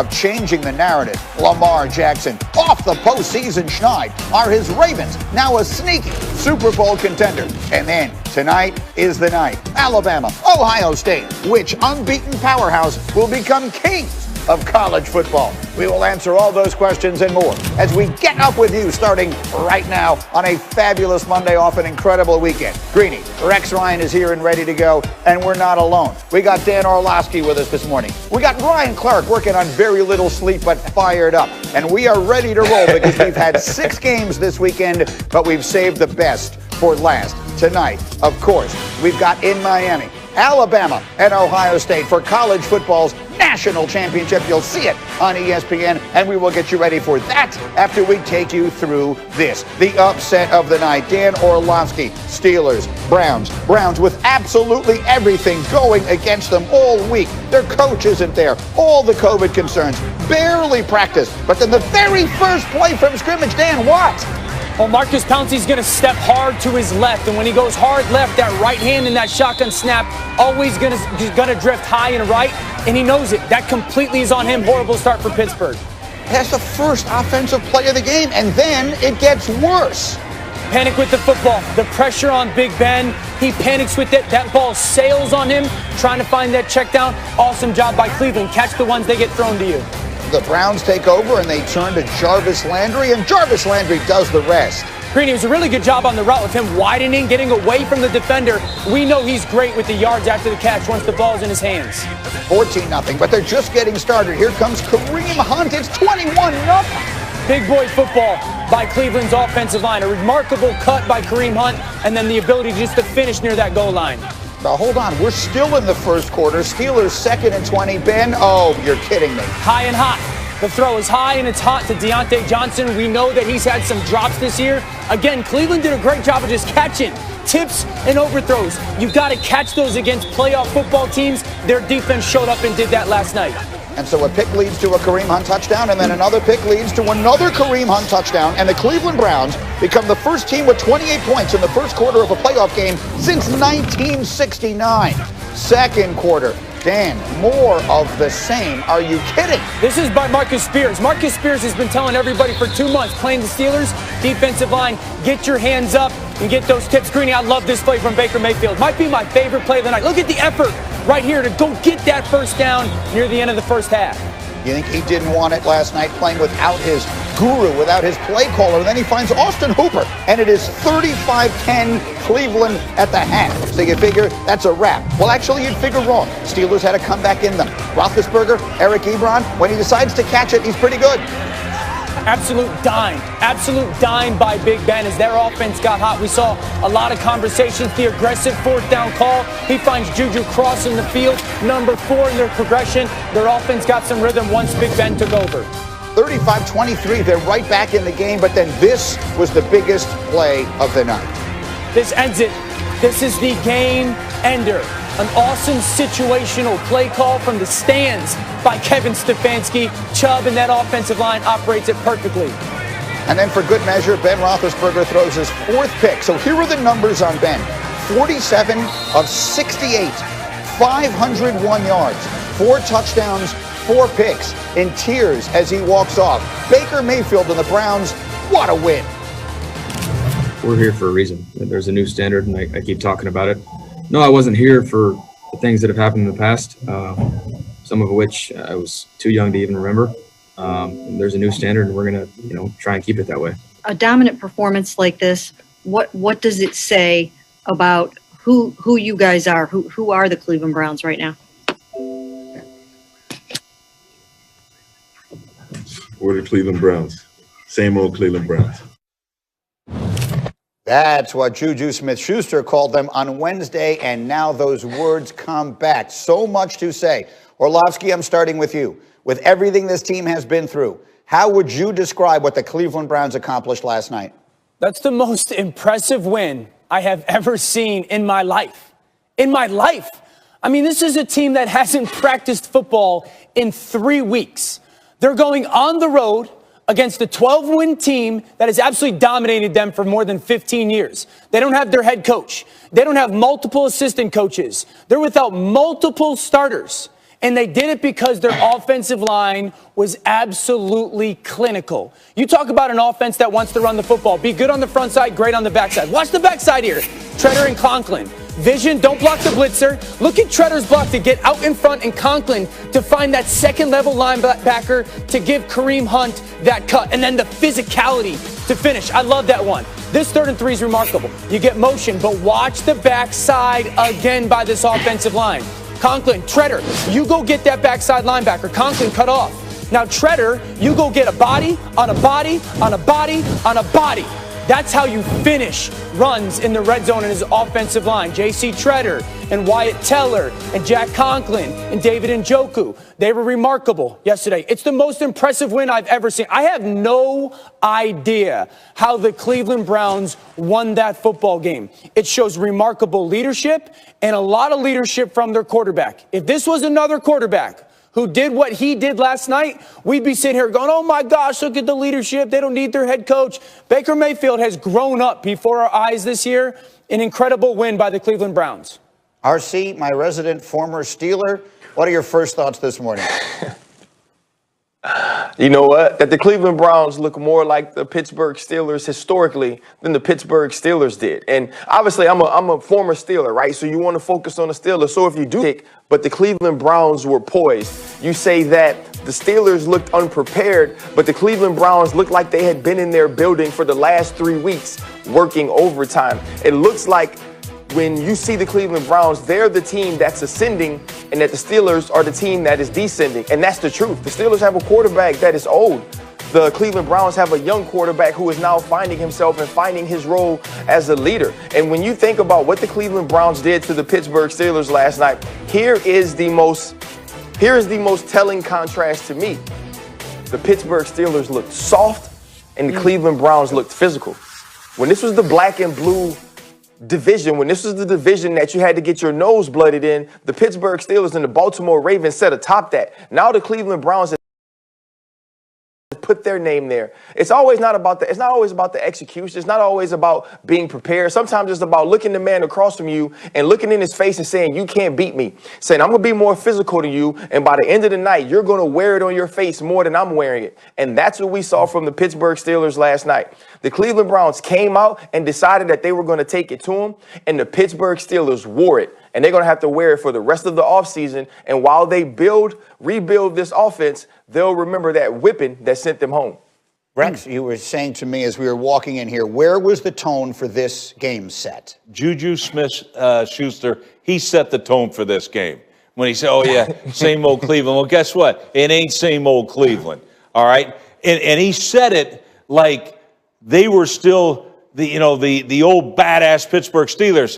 of changing the narrative. Lamar Jackson off the postseason schneid. Are his Ravens now a sneaky Super Bowl contender? And then tonight is the night. Alabama, Ohio State. Which unbeaten powerhouse will become kings of college football? We will answer all those questions and more as we get up with you starting right now on a fabulous Monday off an incredible weekend. Greeny, Rex Ryan is here and ready to go, and we're not alone. We got Dan Orlovsky with us this morning. We got Ryan Clark working on very little sleep but fired up, and we are ready to roll because we've had 6 games this weekend, but we've saved the best for last. Tonight, of course, we've got in Miami, Alabama and Ohio State for college football's national championship. You'll see it on ESPN, and we will get you ready for that after we take you through this. The upset of the night. Dan Orlovsky, Steelers, Browns with absolutely everything going against them all week. Their coach isn't there. All the COVID concerns. Barely practiced. But then the very first play from scrimmage, Dan, what? Well, Marcus Pouncey's going to step hard to his left, and when he goes hard left, that right hand in that shotgun snap always going to drift high and right, and he knows it. That completely is on him. Horrible start for Pittsburgh. That's the first offensive play of the game, and then it gets worse. Panic with the football. The pressure on Big Ben. He panics with it. That ball sails on him, trying to find that check down. Awesome job by Cleveland. Catch the ones they get thrown to you. The Browns take over, and they turn to Jarvis Landry, and Jarvis Landry does the rest. Greeny, it was a really good job on the route with him widening, getting away from the defender. We know he's great with the yards after the catch once the ball's in his hands. 14-0, but they're just getting started. Here comes Kareem Hunt. It's 21-0. Big boy football by Cleveland's offensive line. A remarkable cut by Kareem Hunt, and then the ability just to finish near that goal line. Now, hold on. We're still in the first quarter. Steelers 2nd and 20. Ben, oh, you're kidding me. High and hot. The throw is high and it's hot to Deontay Johnson. We know that he's had some drops this year. Again, Cleveland did a great job of just catching tips and overthrows. You've got to catch those against playoff football teams. Their defense showed up and did that last night. And so a pick leads to a Kareem Hunt touchdown, and then another pick leads to another Kareem Hunt touchdown, and the Cleveland Browns become the first team with 28 points in the first quarter of a playoff game since 1969. Second quarter, Dan, more of the same. Are you kidding? This is by Marcus Spears. Marcus Spears has been telling everybody for 2 months, playing the Steelers, defensive line, get your hands up and get those tips. Greeny, I love this play from Baker Mayfield. Might be my favorite play of the night. Look at the effort right here to go get that first down near the end of the first half. You think he didn't want it last night, playing without his guru, without his play caller? And then he finds Austin Hooper, and it is 35-10 Cleveland at the half. So you figure that's a wrap. Well, actually, you'd figure wrong. Steelers had a comeback in them. Roethlisberger, Eric Ebron, when he decides to catch it, he's pretty good. Absolute dime by Big Ben as their offense got hot. We saw a lot of conversations, the aggressive 4th down call. He finds Juju crossing the field, number 4 in their progression. Their offense got some rhythm once Big Ben took over. 35-23, they're right back in the game, but then this was the biggest play of the night. This ends it. This is the game ender. An awesome situational play call from the stands by Kevin Stefanski. Chubb and that offensive line operates it perfectly. And then for good measure, Ben Roethlisberger throws his 4th pick. So here are the numbers on Ben. 47 of 68, 501 yards, 4 touchdowns, 4 picks, in tears as he walks off. Baker Mayfield and the Browns, what a win. We're here for a reason. There's a new standard, and I keep talking about it. No, I wasn't here for the things that have happened in the past, some of which I was too young to even remember. And there's a new standard, and we're going to, try and keep it that way. A dominant performance like this, what does it say about who you guys are? Who are the Cleveland Browns right now? We're the Cleveland Browns. Same old Cleveland Browns. That's what Juju Smith-Schuster called them on Wednesday, and now those words come back. So much to say. Orlovsky, I'm starting with you. With everything this team has been through, how would you describe what the Cleveland Browns accomplished last night? That's the most impressive win I have ever seen in my life. In my life. I mean, this is a team that hasn't practiced football in 3 weeks. They're going on the road against a 12-win team that has absolutely dominated them for more than 15 years. They don't have their head coach. They don't have multiple assistant coaches. They're without multiple starters. And they did it because their offensive line was absolutely clinical. You talk about an offense that wants to run the football. Be good on the front side, great on the backside. Watch the backside here. Treader and Conklin. Vision, don't block the blitzer. Look at Treader's block to get out in front and Conklin to find that second-level linebacker to give Kareem Hunt that cut. And then the physicality to finish. I love that one. This 3rd and 3 is remarkable. You get motion, but watch the backside again by this offensive line. Conklin, Treader, you go get that backside linebacker. Conklin cut off. Now, Treader, you go get a body on a body on a body on a body. That's how you finish runs in the red zone in his offensive line. J.C. Treader and Wyatt Teller and Jack Conklin and David Njoku. They were remarkable yesterday. It's the most impressive win I've ever seen. I have no idea how the Cleveland Browns won that football game. It shows remarkable leadership and a lot of leadership from their quarterback. If this was another quarterback who did what he did last night, we'd be sitting here going, oh my gosh, look at the leadership. They don't need their head coach. Baker Mayfield has grown up before our eyes this year. An incredible win by the Cleveland Browns. RC, my resident former Steeler, what are your first thoughts this morning? You know what? That the Cleveland Browns look more like the Pittsburgh Steelers historically than the Pittsburgh Steelers did. And obviously, I'm a former Steeler, right? So you want to focus on the Steelers. So if you do pick, but the Cleveland Browns were poised. You say that the Steelers looked unprepared, but the Cleveland Browns looked like they had been in their building for the last 3 weeks working overtime. It looks like when you see the Cleveland Browns, they're the team that's ascending and that the Steelers are the team that is descending. And that's the truth. The Steelers have a quarterback that is old. The Cleveland Browns have a young quarterback who is now finding himself and finding his role as a leader. And when you think about what the Cleveland Browns did to the Pittsburgh Steelers last night, here is the most telling contrast to me. The Pittsburgh Steelers looked soft and the Cleveland Browns looked physical. When this was the black and blue division, when this was the division that you had to get your nose blooded in, the Pittsburgh Steelers and the Baltimore Ravens sat atop that. Now the Cleveland Browns put their name there. It's not always about the execution. It's not always about being prepared. Sometimes it's about looking the man across from you and looking in his face and saying, you can't beat me. Saying, I'm going to be more physical than you. And by the end of the night, you're going to wear it on your face more than I'm wearing it. And that's what we saw from the Pittsburgh Steelers last night. The Cleveland Browns came out and decided that they were going to take it to them. And the Pittsburgh Steelers wore it. And they're going to have to wear it for the rest of the offseason. And while they rebuild this offense, they'll remember that whipping that sent them home. Rex, you were saying to me as we were walking in here, where was the tone for this game set? Juju Smith-Schuster, he set the tone for this game. When he said, oh, yeah, same old Cleveland. Well, guess what? It ain't same old Cleveland, all right? And he said it like they were still the old badass Pittsburgh Steelers.